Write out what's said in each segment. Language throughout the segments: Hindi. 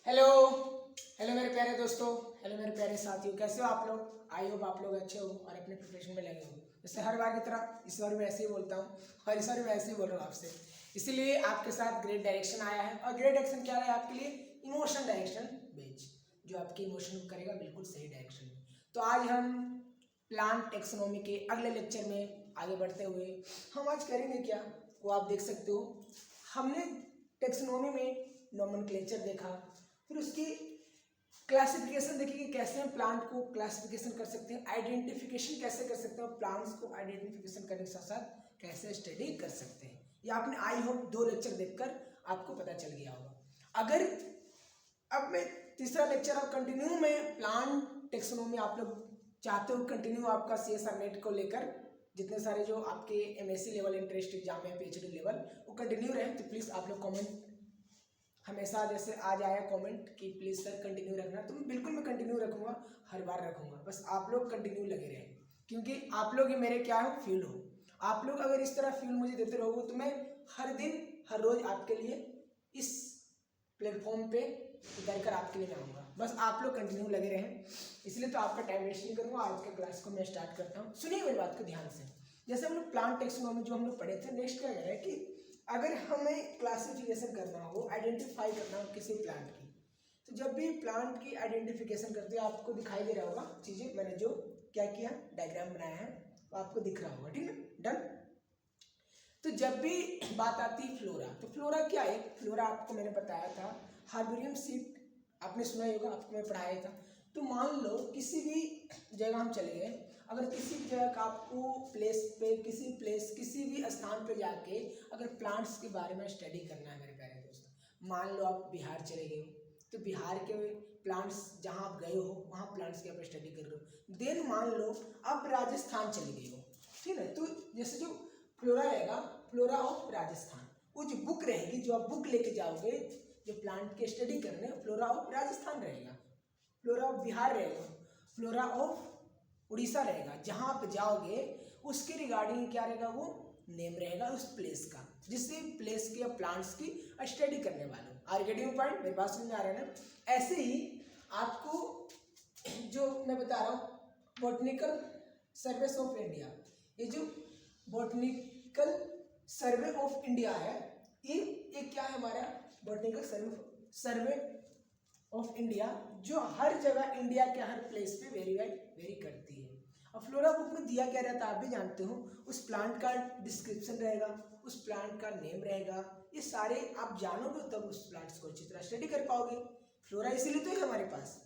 हेलो हेलो मेरे प्यारे दोस्तों, हेलो मेरे प्यारे साथियों, कैसे हो आप लोग। आई होप आप लोग अच्छे हो और अपने प्रिपरेशन में लगे हो। जैसे हर बार की तरह इस बार मैं ऐसे ही बोलता हूँ और इस बार मैं ऐसे ही बोल रहा हूँ आपसे। इसीलिए आपके साथ ग्रेट डायरेक्शन आया है। और ग्रेट डायरेक्शन क्या है आपके लिए? इमोशन डायरेक्शन बेच, जो आपके इमोशन को करेगा बिल्कुल सही डायरेक्शन में। तो आज हम प्लांट टेक्सोनोमी के अगले लेक्चर में आगे बढ़ते हुए हम आज करेंगे क्या, वो आप देख सकते हो। हमने टेक्सोनोमी में नोमेनक्लेचर देखा, फिर उसकी क्लासिफिकेशन देखी कि कैसे हम प्लांट को क्लासिफिकेशन कर सकते हैं, आइडेंटिफिकेशन कैसे कर सकते हैं, और प्लांट्स को आइडेंटिफिकेशन करने के साथ साथ कैसे स्टडी कर सकते हैं। ये आपने आई होप 2 लेक्चर देखकर आपको पता चल गया होगा। अगर अब मैं तीसरा लेक्चर अब कंटिन्यू में प्लांट टेक्सोनोमी आप लोग चाहते हो कंटिन्यू आपका CSR नेट को लेकर, जितने सारे जो आपके MSc लेवल इंटरेस्ट एग्जाम है, PhD लेवल, वो कंटिन्यू रहे, तो प्लीज़ आप लोग कमेंट हमेशा जैसे आज आया कमेंट कि प्लीज़ सर कंटिन्यू रखना, तो बिल्कुल मैं कंटिन्यू रखूँगा, हर बार रखूँगा। बस आप लोग कंटिन्यू लगे रहें, क्योंकि आप लोग ही मेरे क्या हो, फ्यूल हो। आप लोग अगर इस तरह फ्यूल मुझे देते रहोगे तो मैं हर दिन हर रोज़ आपके लिए इस प्लेटफॉर्म पे उतर कर आपके लिए मैं आऊँगा। बस आप लोग कंटिन्यू लगे रहें, इसलिए तो आपका टाइम वेस्ट नहीं करूँगा। आज के क्लास को मैं स्टार्ट करता हूँ। सुनिए मेरी बात को ध्यान से। जैसे हम लोग प्लांट टेक्सोनोमी जो हम लोग पढ़े थे, नेक्स्ट क्या कह रहा है कि अगर हमें क्लासिफिकेशन करना हो, आइडेंटिफाई करना हो किसी प्लांट की, तो जब भी प्लांट की आइडेंटिफिकेशन करते हैं आपको दिखाई दे रहा होगा चीज़ें, मैंने जो क्या किया डायग्राम बनाया है वो आपको दिख रहा होगा, ठीक है, डन। तो जब भी बात आती है फ्लोरा, तो फ्लोरा क्या है? फ्लोरा आपको मैंने बताया था, हार्बोरियम सीट आपने सुना ही होगा, आपको मैं पढ़ाया था। तो मान लो किसी भी जगह हम चले गए, अगर किसी भी जगह का आपको प्लेस पे किसी भी स्थान पे जाके अगर प्लांट्स के बारे में स्टडी करना है मेरे प्यारे दोस्त, मान लो आप बिहार चले गए हो, तो बिहार के प्लांट्स जहाँ आप गए हो वहाँ प्लांट्स के आप स्टडी कर रहे हो। देन मान लो आप राजस्थान चले गए हो, ठीक है, तो जैसे जो फ्लोरा रहेगा, फ्लोरा ऑफ राजस्थान, वो जो बुक रहेगी, जो आप बुक लेके जाओगे जो प्लांट के स्टडी करने, फ्लोरा ऑफ राजस्थान रहेगा, फ्लोरा ऑफ बिहार रहेगा, फ्लोरा ऑफ उड़ीसा रहेगा। जहाँ आप जाओगे उसके रिगार्डिंग क्या रहेगा, वो नेम रहेगा उस प्लेस का, जिससे प्लेस के प्लांट्स की स्टडी करने वाले। Are getting point? मेरी बात समझ में आ रहा है ना। ऐसे ही आपको जो मैं बता रहा हूँ बॉटनिकल सर्वे ऑफ इंडिया, ये जो बॉटनिकल सर्वे ऑफ इंडिया है, ये क्या है हमारा बॉटनिकल सर्वे ऑफ इंडिया, जो हर जगह इंडिया के हर प्लेस पे वेरी करती है। और फ्लोरा बुक में दिया क्या रहता है आप भी जानते हो, उस प्लांट का डिस्क्रिप्शन रहेगा, उस प्लांट का नेम रहेगा, ये सारे आप जानोगे तब उस प्लांट्स को अच्छी तरह स्टडी कर पाओगे। फ्लोरा इसीलिए तो है हमारे पास।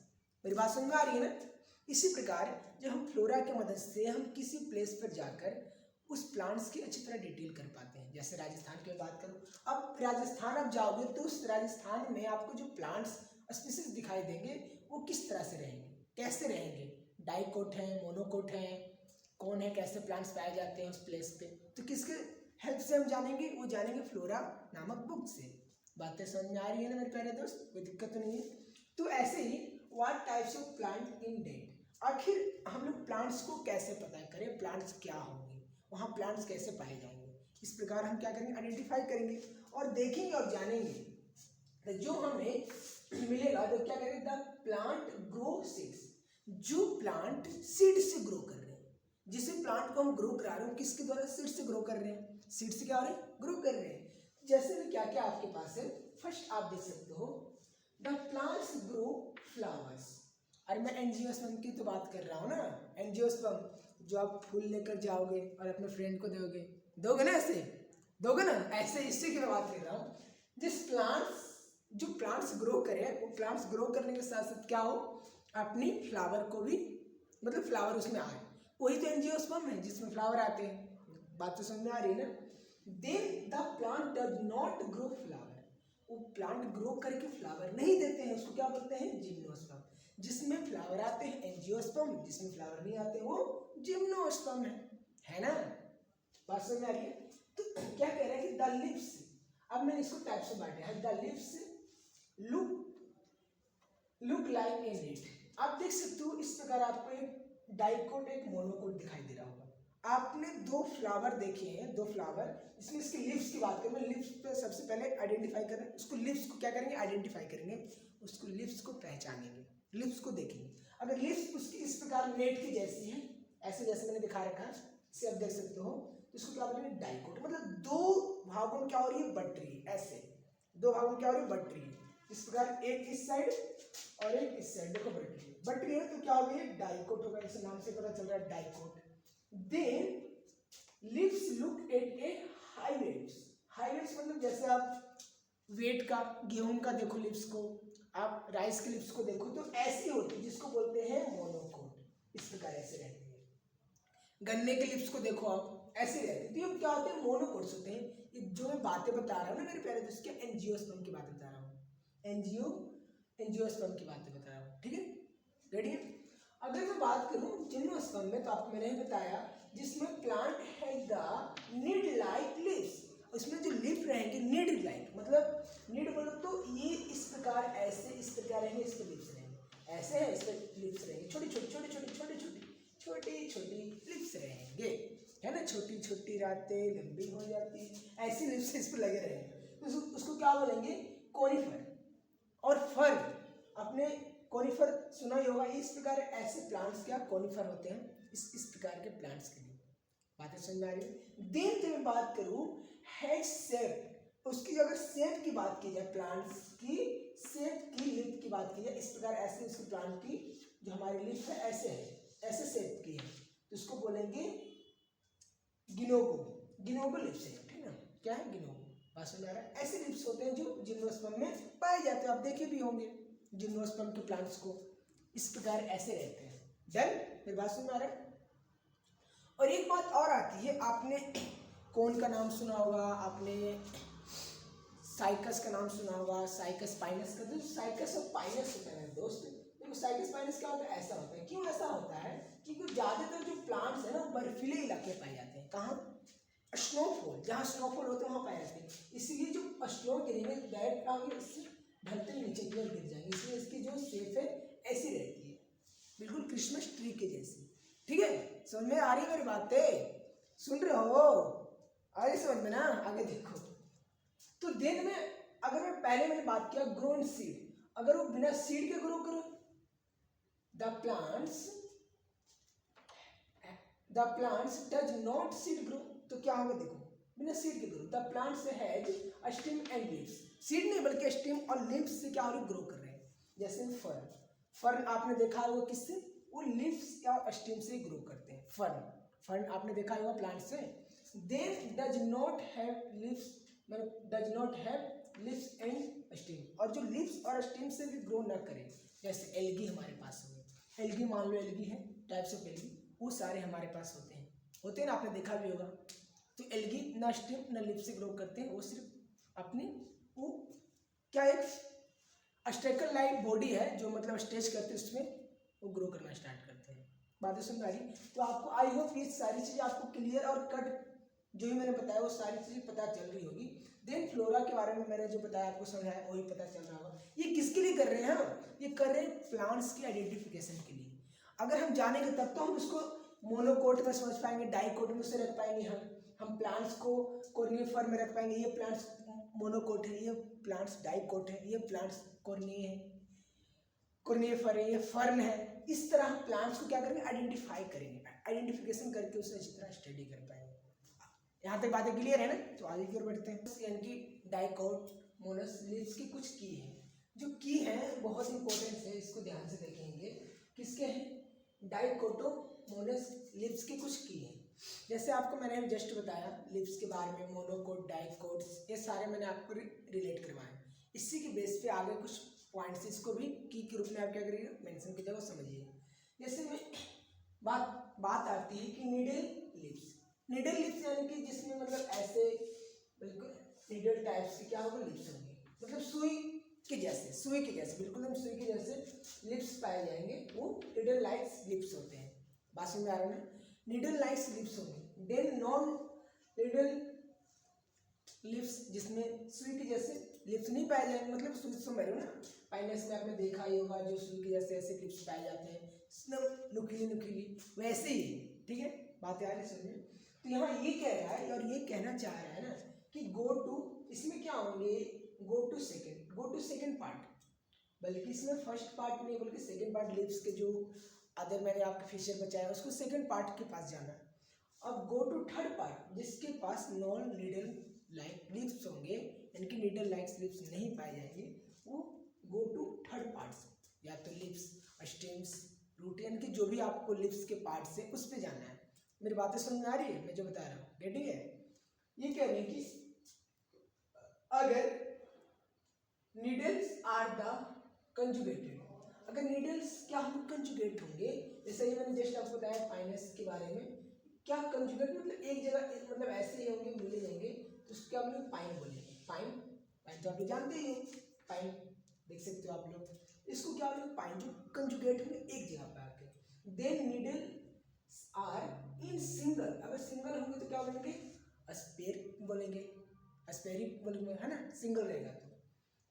मेरी बात समझ में आ रही है ना। इसी प्रकार जब हम फ्लोरा की मदद से हम किसी प्लेस पर जाकर उस प्लांट्स की अच्छी तरह डिटेल कर पाते हैं। जैसे राजस्थान की बात करूँ, अब राजस्थान आप जाओगे तो उस राजस्थान में आपको जो प्लांट्स स्पीसीज दिखाई देंगे वो किस तरह से रहेंगे, कैसे रहेंगे, डाइकोट हैं, मोनोकोट हैं, कौन है, कैसे प्लांट्स पाए जाते हैं उस प्लेस पे, तो किसके हेल्प से हम जानेंगे, वो जानेंगे फ्लोरा नामक बुक से। बातें समझ में आ रही है ना मेरे प्यारे दोस्त, कोई दिक्कत तो नहीं है। तो ऐसे ही what types of plant in that, आखिर हम लोग प्लांट्स को कैसे पता करें, प्लांट्स क्या होंगे, वहाँ प्लांट्स कैसे पाए जाएंगे, इस प्रकार हम क्या करेंगे, आइडेंटिफाई करेंगे और देखेंगे और जानेंगे। तो जो हमें मिलेगा तो क्या करेंगे, द प्लांट ग्रो सीड्स, जो प्लांट सीड से ग्रो कर रहे हैं, जिस प्लांट को हम ग्रो करा रहे हैं किसके द्वारा, सीड से ग्रो कर रहे हैं, सीड से क्या हो रहे हैं, ग्रो कर रहे हैं। जैसे भी क्या क्या आपके पास है, फर्स्ट आप देख सकते हो द प्लांट्स ग्रो फ्लावर्स। अरे मैं एंजियोस्पर्म की तो बात कर रहा हूँ ना, एंजियोस्पर्म जो आप फूल लेकर जाओगे और अपने फ्रेंड को दोगे ना, ऐसे दोगे ना, ऐसे इससे की मैं बात कर रहा हूँ। जो प्लांट्स ग्रो करें, वो प्लांट्स ग्रो करने के साथ साथ क्या हो, अपनी फ्लावर को भी, मतलब फ्लावर उसमें आए, वही तो एंजियोस्पर्म है जिसमें फ्लावर आते हैं। बात तो समझ में आ रही है ना। Then the plant does not grow flower, वो प्लांट ग्रो करके फ्लावर नहीं देते हैं, उसको क्या बोलते हैं, जिम्नोस्पर्म। जिसमें फ्लावर आते हैं एंजियोस्पर्म, जिसमें फ्लावर नहीं आते वो जिम्नोस्पर्म है ना। बात समझ में आ रही है। तो क्या कह रहा है कि द लिव्स, अब मैंने इसको टाइप से बांटा है, the leaves look like a leaf. आप देख सकते हो इस प्रकार आपको एक डाइकोट एक मोनोकोट दिखाई दे रहा होगा। आपने दो फ्लावर देखे हैं, दो फ्लावर, इसमें इसके लिप्स की बात करें, लिप्स पे सबसे पहले आइडेंटिफाई करें, उसको लिप्स को क्या करेंगे, आइडेंटिफाई करेंगे, उसको लिप्स को पहचानेंगे, लिप्स को देखेंगे। अगर लिप्स उसकी इस प्रकार नेट की जैसी है, ऐसे जैसे मैंने दिखा रखा है, इसे आप देख सकते हो, तो इसको क्या बोलेंगे, डाइकोट, मतलब दो भागों में क्या हो रही है, बढ़ रही है, ऐसे दो भागों में क्या हो रही है, बढ़ रही है, इस प्रकार एक इस साइड और एक इस साइड, देखो बढ़ रही है, तो क्या हो गई, डाइकोट होगा, इस नाम से पता चल रहा है, dicot. Then lips look at a high weights, high weights मतलब जैसे आप वेट का, गेहूं का देखो लिप्स को, आप राइस के लिप्स को देखो, तो ऐसी होती है जिसको बोलते हैं मोनोकोट, इस प्रकार ऐसे रहती है। गन्ने के लिप्स को देखो आप, ऐसे रहते हैं, तो ये क्या होते हैं, मोनोकोट्स होते हैं। ये जो मैं बातें बता रहा हूँ ना मेरे प्यारे दोस्त, क्या एंजियोस्पर्म की बात बता रहा हूँ, एंजियोस्पर्म की बातें बता रहा हूँ, ठीक है, रेडी है। अगर मैं बात करूं जिम्नोस्पर्म में, तो आपको मैंने ही बताया, जिसमें प्लांट है द नीड लाइक लिप्स, उसमें जो लिप रहेंगे नीड लाइक, मतलब नीड बोलो तो ये इस प्रकार ऐसे, इस प्रकार रहेंगे, इस पे लिप्स रहेंगे, ऐसे है, इस पे लिप्स रहेंगे, छोटी छोटी छोटी छोटी छोटी छोटी छोटी छोटी लिप्स रहेंगे, है ना, छोटी छोटी रातें लंबी हो जाती, ऐसी लिप्स इस पे लगे रहेंगे, तो उसको क्या बोलेंगे, कोनिफर। और फर, आपने कोनिफर सुना ही होगा, इस प्रकार ऐसे प्लांट्स क्या कोनिफर होते हैं, इस प्रकार के प्लांट्स के लिए, बातें समझ में आ रही है। दिन की मैं बात करूं, हेड शेप, उसकी अगर शेप की बात की जाए, प्लांट्स की शेप की, लिप की बात की जाए, इस प्रकार ऐसे उसकी प्लांट की जो हमारी लिप है, ऐसे है, ऐसे शेप की है, तो उसको बोलेंगे गिनोगो, गिनोगो लिप्स है, ठीक है, क्या है, गिनोगो, बात समझ आ रहा है। ऐसे लिप्स होते हैं जो जिम्नोस्पर्म में पाए जाते हैं, आप देखे भी होंगे जिम्नोस्पर्म के प्लांट्स को, इस प्रकार ऐसे रहते हैं। डन, मेरी बात समझ में आ रहा है। और एक बात और आती है, आपने कौन का नाम सुना होगा, आपने साइकस का नाम सुना होगा, साइकस पाइनस का, तो साइकस और पाइनस होता है दोस्त, देखो साइकस पाइनस क्या होता है, ऐसा होता है, क्यों ऐसा होता है, क्योंकि ज्यादातर जो प्लांट्स है ना बर्फीले इलाके पाए जाते हैं, कहाँ, स्नोफॉल, जहाँ स्नोफॉल होते हैं वहाँ पाए जाते हैं, इसलिए जो स्नो गिरेंगे डायरेक्ट आगे इससे ढलते नीचे की ओर गिर जाएंगे, इसलिए इसकी जो शेप है ऐसी रहती है, बिल्कुल क्रिसमस ट्री के जैसी, ठीक है, समझ में आ रही है मेरी बातें, सुन रहे हो, आ रही समझ में ना, आगे देखो। तो दिन में अगर मैं पहले मैंने बात किया ग्रो इन सीड, अगर वो बिना सीड के ग्रो करो, the plants does not seed grow, तो क्या होगा, देखो बिना सीड के grow, the plants has stem and leaves, seed नहीं बल्कि स्टेम और लीव्स से क्या हो रही, ग्रो कर रहे हैं, जैसे फर्न, फर्न आपने देखा होगा किससे, वो लीव्स या स्टेम से ग्रो करते हैं, फर्न, फर्न आपने देखा होगा प्लांट से। They does not have leaves, मतलब does not have leaves and stem, और जो लीव्स और स्टेम से भी ग्रो ना करें, जैसे एल्गी हमारे पास हो गए, एल्गी मान लो, एल्गी है, टाइप्स ऑफ एल्गी, वो सारे हमारे पास होते हैं ना, आपने देखा भी होगा। तो एल्गी ना स्टेम ना लिप से ग्रो करते हैं, वो सिर्फ अपनी वो क्या एक स्टेकल लाइक बॉडी है जो मतलब स्ट्रेच करते हैं, उसमें वो ग्रो करना स्टार्ट करते हैं, बातें समझ आ रही। तो आपको आई होप ये सारी चीज़ें आपको क्लियर और कट जो भी मैंने बताया वो सारी चीज़ें पता चल रही होगी। देन फ्लोरा के बारे में मैंने जो बताया आपको समझाया वही पता चल रहा होगा। ये किसके लिए कर रहे हैं हम, ये कर रहे हैं प्लांट्स की आइडेंटिफिकेशन के लिए। अगर हम जानेंगे तब तो हम इसको मोनोकोट में समझ पाएंगे, डाइकोट में से रख पाएंगे, हम प्लांट्स को कोर्निफर में रख पाएंगे, ये प्लांट्स मोनोकोट है, ये प्लांट्स डाइकोट है, ये प्लांट्स कोर्निए है, कोर्निफर है, ये फर्न है। इस तरह हम प्लांट्स को क्या करेंगे, आइडेंटिफाई करेंगे, आइडेंटिफिकेशन करके उसे अच्छी तरह स्टडी कर पाएंगे। यहाँ तक बातें क्लियर है ना, तो आगे की ओर बढ़ते हैं। यानी कि डाइकोट मोनस लिप्स की कुछ की है, जो की है बहुत इंपॉर्टेंट है, इसको ध्यान से देखेंगे। किसके हैं, डाइकोटो मोनस लिप्स की कुछ की है। जैसे आपको मैंने जस्ट बताया लिप्स के बारे में, मोनोकोट, डाइकोट्स, ये सारे मैंने आपको रिलेट करवाए। इसी के बेस पे आगे कुछ पॉइंट्स इसको भी की के रूप में आप क्या करिएगा, मेंशन कीजिएगा, समझिए। जैसे में बात आती है कि निडल लिप्स, निडल लिप्स यानी कि जिसमें मतलब ऐसे बिल्कुल निडल टाइप्स की क्या होगा, लिप्स होंगे, मतलब सुई के जैसे बिल्कुल हम सुई के जैसे लिप्स पाए जाएंगे, वो निडल लाइक्स लिप्स होते हैं। बात समझ में आ रहा है ना, निडल लाइक्स लिप्स होंगे। देन नॉन निडल लिप्स, जिसमें सुई के जैसे लिप्स नहीं पाए जाएंगे, मतलब सुई समझ रहे हो ना, पाइनस में आपने देखा ही होगा जो सुई के जैसे ऐसे लिप्स पाए जाते हैं, नुकीली नुकीली, वैसे ही, ठीक है, बात आ रही समझे। तो यहाँ ये कह रहा है और ये कहना चाह रहा है ना कि गो टू, इसमें क्या होंगे, गो टू सेकेंड पार्ट, बल्कि इसमें फर्स्ट पार्ट नहीं बल्कि सेकेंड पार्ट, लिप्स के जो अदर मैंने आपके फीचर बचाया उसको सेकेंड पार्ट के पास जाना है। अब गो टू थर्ड पार्ट जिसके पास नॉन नीडल लाइक लिप्स होंगे, इनकी नीडल लाइक लिप्स नहीं पाए जाएंगे, वो गो टू थर्ड पार्ट्स, या तो लिप्स, स्टेम्स, रूट, यानी कि जो भी आपको लिप्स के पार्ट्स है उस पे जाना है। मेरी बातें समझ में आ रही है मैं जो बता रहा हूँ, गेटिंग है। ये कह रहे हैं कि अगर नीडल्स आर द कंजुगेटेड, अगर नीडल्स क्या हम कंजुगेट होंगे, जैसे ही मैंने जस्ट आपको बताया फाइनेंस के बारे में, क्या कंजुगेट मतलब एक जगह मतलब ऐसे ही होंगे, मिले जाएंगे, तो उसको क्या बोलेंगे, पाइन बोलेंगे। पाइन, पाइन तो आप लोग जानते ही हो, पाइन देख सकते हो आप लोग, इसको क्या बोलेंगे, पाइन, जो कंजुगेट होंगे एक जगह पे आके। Then needle are in single, अगर सिंगल होंगे तो क्या बोलेंगे, अस्पेर बोलेंगे, अस्पेरिक बोलेंगे, है ना, सिंगल रहेगा तो।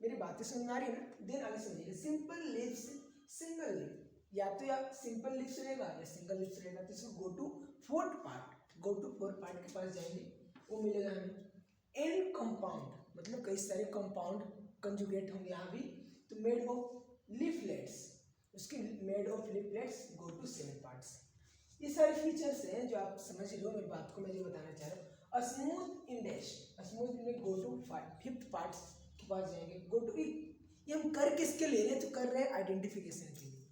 मेरी बातें समझ में आ रही है ना। देन आगे समझिए, सिंपल लिप्स, सिंगल लिप, या तो या सिंपल लिप्स रहेगा या सिंगल लिप्स रहेगा, तो इसको go to fourth part, go to fourth part के पास जाएंगे, वो मिलेगा हमें। एन कंपाउंड मतलब कई सारे कंपाउंड कंजुगेट होंगे यहाँ भी, तो मेड ऑफ लिफलेट्स, उसके made of leaflets go to 7 parts. ये सारे फीचर्स हैं जो आप समझ रहे हो मेरी बात को, मैं जो बताना चाह रहा हूँ। स्मूथ इंडेक्स, स्मूथ में गो टू 5th पार्ट्स के पास जाएंगे, गो टू, ये हम कर किसके ले रहे हैं, तो कर रहे हैं आइडेंटिफिकेशन के लिए,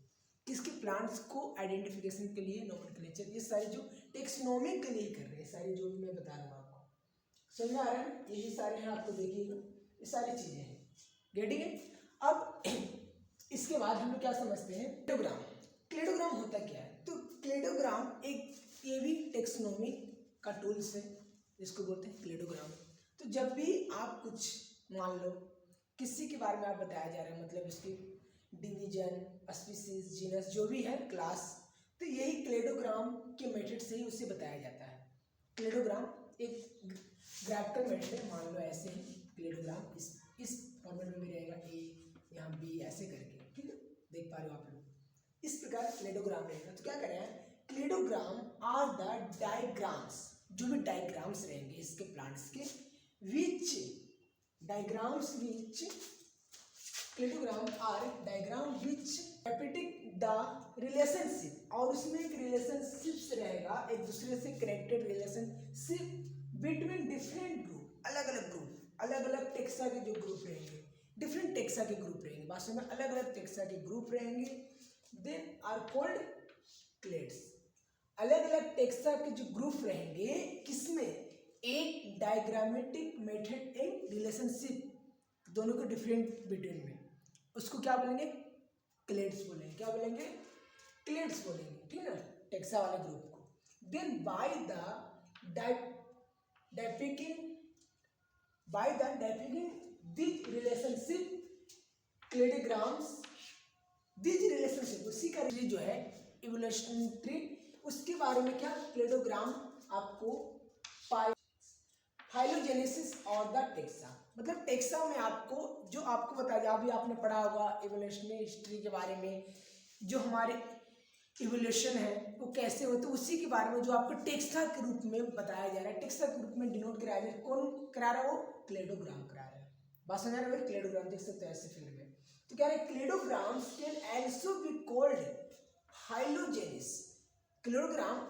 किसके प्लांट्स को आइडेंटिफिकेशन के लिए, नोमेनक्लेचर, ये सारे जो टेक्सोनोमी के लिए कर रहे हैं, सारी जो भी मैं बता रहा हूँ आपको, समझ आ रहा है, यही सारे हैं, आपको देखिएगा ये सारी चीजें हैं, गेटिंग है। अब इसके बाद हम लोग क्या समझते हैं, क्लेडोग्राम। क्लेडोग्राम होता क्या है, तो क्लेडोग्राम एक ये भी टेक्सोनोमी का टूल्स है, जिसको बोलते हैं क्लेडोग्राम। तो जब भी आप कुछ मान लो किसी के बारे में आप बताया जा रहा है, मतलब इसकी डिवीजन, स्पीसीज, जीनस, जो भी है, क्लास, तो यही क्लेडोग्राम के मेथड से ही उसे बताया जाता है। क्लेडोग्राम एक ग्राफिकल मेथड है, मान लो ऐसे ही क्लेडोग्राम इस फॉर्मेट में भी रहेगा, ए यहाँ बी ऐसे करके, ठीक है, देख पा रहे हो आप लोग, इस प्रकार क्लेडोग्राम रहेगा। तो क्या करें, क्लेडोग्राम आर द डायग्राम्स, जो भी डायग्राम्स रहेंगे इसके प्लांट्स के, which diagrams which, cladogram are diagram which depict the relationship, और उसमें एक रिलेशनशिप रहेगा, एक दूसरे से connected relationship between different group, अलग अलग ग्रुप, अलग अलग टेक्सा के जो ग्रुप रहेंगे, डिफरेंट टेक्सा के ग्रुप रहेंगे, वास्तव में अलग अलग टेक्सा के ग्रुप रहेंगे, देन आर कॉल्ड क्लेड्स। अलग अलग टेक्सा के जो ग्रुप रहेंगे, किसमें, एक डायग्रामेटिक मेथड इन रिलेशनशिप, दोनों के डिफरेंट बिटवीन में, उसको क्या बोलेंगे, क्लेड्स बोलेंगे। क्या बोलेंगे, क्लेड्स बोलेंगे, ठीक है ना, टेक्सा वाले ग्रुप को। Then by the depicting these relationship, cladograms, these relationship, उसी का जो है इवोल्यूशनरी ट्री, उसके बारे में क्या, क्लेडोग्राम आपको फाइलोजेनेसिस और द टेक्सा, मतलब टेक्सा में आपको जो आपको बताया, अभी आपने पढ़ा होगा इवोल्यूशनरी हिस्ट्री के बारे में, जो हमारे इवोल्यूशन है वो कैसे होते हैं, उसी के बारे में जो आपको टेक्सा के रूप में बताया जा रहा है, टेक्सा के रूप में डिनोट कराया जा रहा है, कौन करा रहा है, वो क्लेडोग्राम करा रहा है। बात समझ रहे हो, क्लेडोग्राम देख सकते हो ऐसे फील्ड में। तो क्या है, cladograms can also be called phylogenies. Cladogram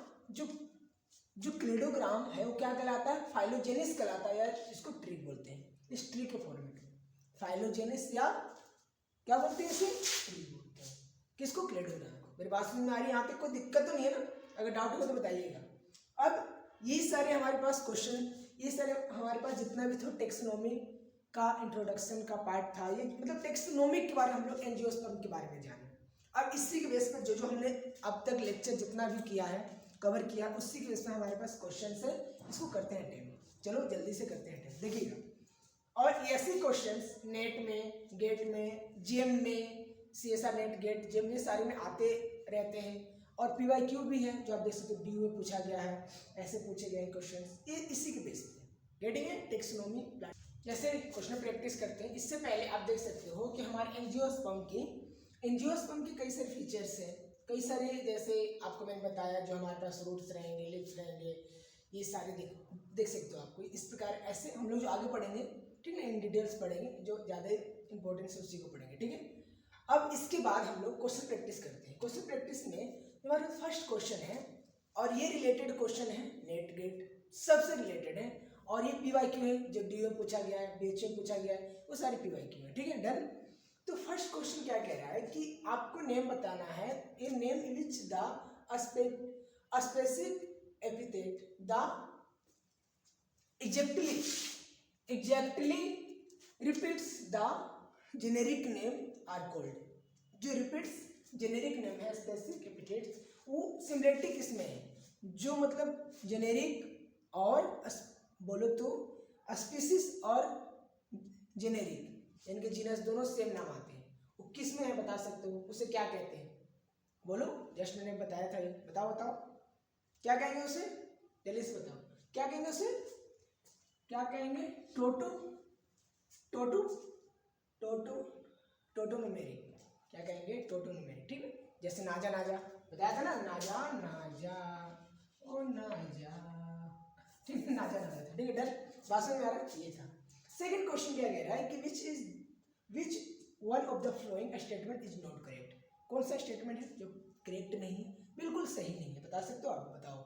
जो क्लेडोग्राम है वो क्या कहलाता है, फाइलोजेनिस कहलाता है, या इसको ट्री बोलते हैं, इस ट्री के फॉर्मेट में फाइलोजेनिस, या क्या बोलते हैं इसे, ट्री बोलते हैं, किसको, क्लेडोग्राम को। मेरी बात समझ में आ रही है, यहाँ पे कोई दिक्कत तो नहीं है ना, अगर डाउट हो तो बताइएगा। अब ये सारे हमारे पास क्वेश्चन, ये सारे हमारे पास जितना भी था टेक्सोनोमी का इंट्रोडक्शन का पार्ट था, ये मतलब टेक्सोनोमी के बारे में हम लोग एंजियोस्पर्म के बारे में जाने। अब इसी के बेस पर जो हमने अब तक लेक्चर जितना भी किया है, कवर किया, उसी के बेस पर हमारे पास क्वेश्चन है, इसको करते हैं अटेम्प्ट। चलो जल्दी से करते हैं अटेम्प्ट, देखिएगा। और ऐसे क्वेश्चंस नेट में, गेट में, जीएम में, सीएसआर नेट, गेट, जीएम, ये सारे में आते रहते हैं, और पीवाईक्यू भी है जो आप देख सकते हो, डी में पूछा गया है, ऐसे पूछे गए क्वेश्चंस, ये इसी के बेस पे गेटिंग है टेक्सोनोमी प्लांट। जैसे क्वेश्चन प्रैक्टिस करते हैं, इससे पहले आप देख सकते हो कि हमारे एंजियोस्पर्म की कई सारे फीचर्स हैं, कई सारे, जैसे आपको मैंने बताया जो हमारे पास रूट्स रहेंगे, लिप्स रहेंगे, ये सारे देख सकते हो आपको। इस प्रकार ऐसे हम लोग जो आगे पढ़ेंगे, ठीक है, इन डिटेल्स पढ़ेंगे, जो ज़्यादा इंपॉर्टेंस है उसी को पढ़ेंगे, ठीक है। अब इसके बाद हम लोग क्वेश्चन प्रैक्टिस करते हैं। क्वेश्चन प्रैक्टिस में हमारा फर्स्ट क्वेश्चन है और ये रिलेटेड क्वेश्चन है, नेट गेट सबसे रिलेटेड है, और ये पीवाईक्यू है, जो डीओ में पूछा गया है, बीएचए में पूछा गया है, वो सारे पीवाईक्यू है, ठीक है, डन। तो फर्स्ट क्वेश्चन क्या कह रहा है कि आपको नेम बताना है, a name in which the specific epithet the exactly repeats the generic name are called। जो repeats generic name है, specific epithets, वो सिमिलरिटी किसमें है, जो मतलब जेनेरिक और बोलो तो स्पीसीज और जेनेरिक, यानी कि जीनस दोनों सेम नाम आते हैं, वो किस में है बता सकते हो, उसे क्या कहते हैं, बोलो। जस्ट मैंने बताया था ये, बताओ क्या कहेंगे उसे, जल्दी से बताओ क्या कहेंगे उसे, क्या कहेंगे, टोटोनोमेरिक, क्या कहेंगे, टोटोनोमेरिक, ठीक है। जैसे नाजा बताया था ना, नाजा ओ नाजा, ठीक है, नाजा था, ठीक है, डन, बात समझ में आ रहा है, ये था। सेकंड क्वेश्चन क्या कह रहा है कि which one of the following statement is not correct. कौन सा स्टेटमेंट है जो करेक्ट नहीं, बिल्कुल सही नहीं है, बता सकते हो आप, बताओ।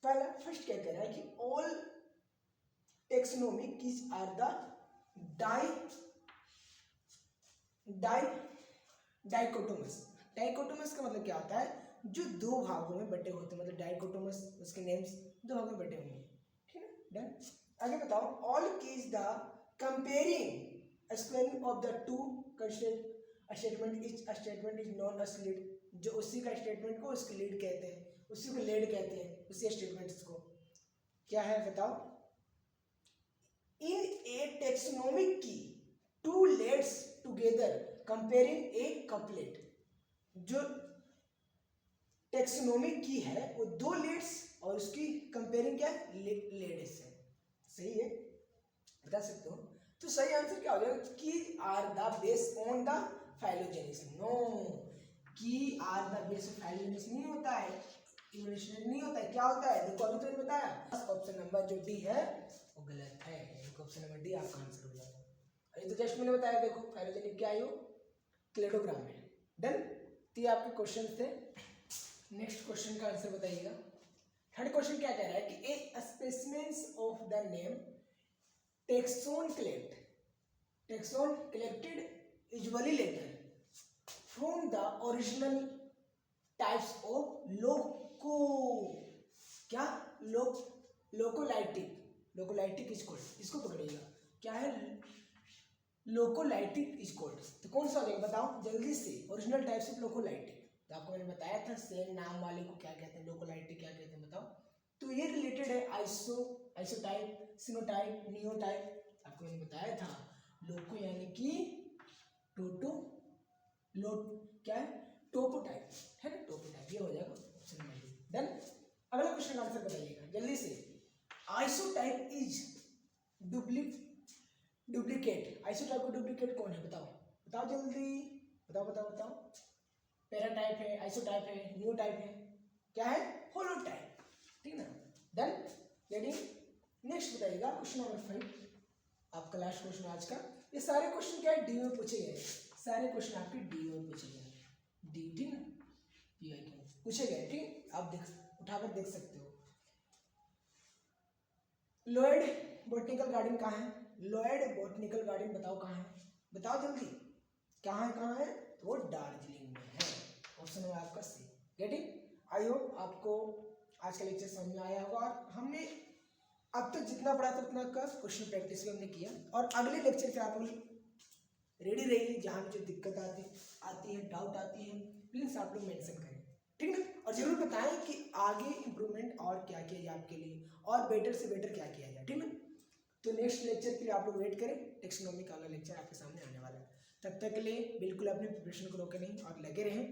पहला फर्स्ट क्या कह रहा है कि all taxonomic keys are the dichotomous. Dichotomous का मतलब क्या होता है, जो दो भागों में बटे होते हैं, मतलब डाइकोटोमस, उसके नेम्स दो भागों में बटे होंगे, ठीक है, डन। आगे बताओ, all keys the comparing squaring of the two statement is non a lead. जो उसी का स्टेटमेंट को उसकी लीड कहते हैं, उसी को लीड कहते हैं, उसी स्टेटमेंट्स को क्या है बताओ। In a taxonomic key two leads together comparing a couplet. जो टेक्सोनोमिक की है वो दो लेड्स और उसकी कंपेयरिंग क्या है, लेड्स है, सही है, बता सकते हो। तो सही आंसर क्या हो जाएगा, key are the base on the phylogenies. No, key are the base of phylogenies नहीं होता है, इवोल्यूशनरी नहीं होता है, क्या होता है, देखो अभी तो मैंने बताया। ऑप्शन नंबर जो डी है वो गलत है, ऑप्शन नंबर डी आपका आंसर हो जाएगा। अभी तो जस्ट मैंने बताया, देखो फाइलोजेनिक क्या है, क्लेडोग्राम है, डन। तो ये आपके क्वेश्चन थे। नेक्स्ट क्वेश्चन का आंसर बताइएगा। थर्ड क्वेश्चन क्या कह रहा है कि a specimens of the name taxon collected usually later from the original types of locality is called. इसको पकड़िएगा, क्या है, लोकोलाइटिक इज कॉल्ड। तो कौन सा हो जाएगा बताओ जल्दी से, ओरिजिनल टाइप्स ऑफ लोकोलाइटिक। तो आपको मैंने बताया था सेम नाम वाले को क्या कहते हैं, लोकोलाइटिक क्या कहते हैं, बताओ। तो ये रिलेटेड है आइसोटाइप, सिनोटाइप, नियोटाइप। आपको मैंने बताया था, लोको यानी कि क्या है, टोपोटाइप है ना, टोपोटाइप, ये हो जाएगा ऑप्शन नंबर डी, डन। अगला क्वेश्चन का आंसर बताइएगा जल्दी से। Isotype is duplicate. आइसोटाइप का डुप्लीकेट कौन है बताओ जल्दी, बताओ। पैराटाइप है, आइसोटाइप है, नियोटाइप है, क्या है, होलोटाइप, ठीक ना, डन, रेडी। नेक्स्ट बताइएगा क्वेश्चन नंबर 5, आपका लास्ट क्वेश्चन आज का। ये सारे क्वेश्चन क्या है, डी में पूछे गए, सारे क्वेश्चन आपके डी में पूछे गए, डी, ठीक ना, पीआईक्यू पूछे गए, ठीक, आप उठाकर देख सकते हो। लॉयड बॉटनिकल गार्डन कहाँ है, लॉयड बॉटनिकल गार्डन बताओ कहाँ है, बताओ जल्दी, कहाँ है, तो वो दार्जिलिंग में है, ऑप्शन है आपका सी, गेटिंग। आई होप आपको आज का लेक्चर समझ में आया होगा, और हमने अब तक जितना पढ़ा था उतना का क्वेश्चन प्रैक्टिस भी हमने किया, और अगले लेक्चर से आप लोग रेडी रहिए। जहाँ भी जो दिक्कत आती है, डाउट आती है, प्लीज आप लोग मेंशन करें, ठीक है, और जरूर बताएं कि आगे इम्प्रूवमेंट और क्या किया जाए आपके लिए, और बेटर से बेटर क्या किया जाए, ठीक है। तो नेक्स्ट लेक्चर के लिए आप लोग वेट करें, टेक्सोनोमी का अगला लेक्चर आपके सामने आने वाला है। तब तक के लिए बिल्कुल अपने प्रिपरेशन को रोके नहीं और लगे रहें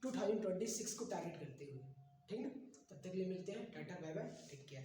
2026 को टारगेट करते हुए, ठीक है। तब तक के लिए मिलते हैं, tata bye bye, take care.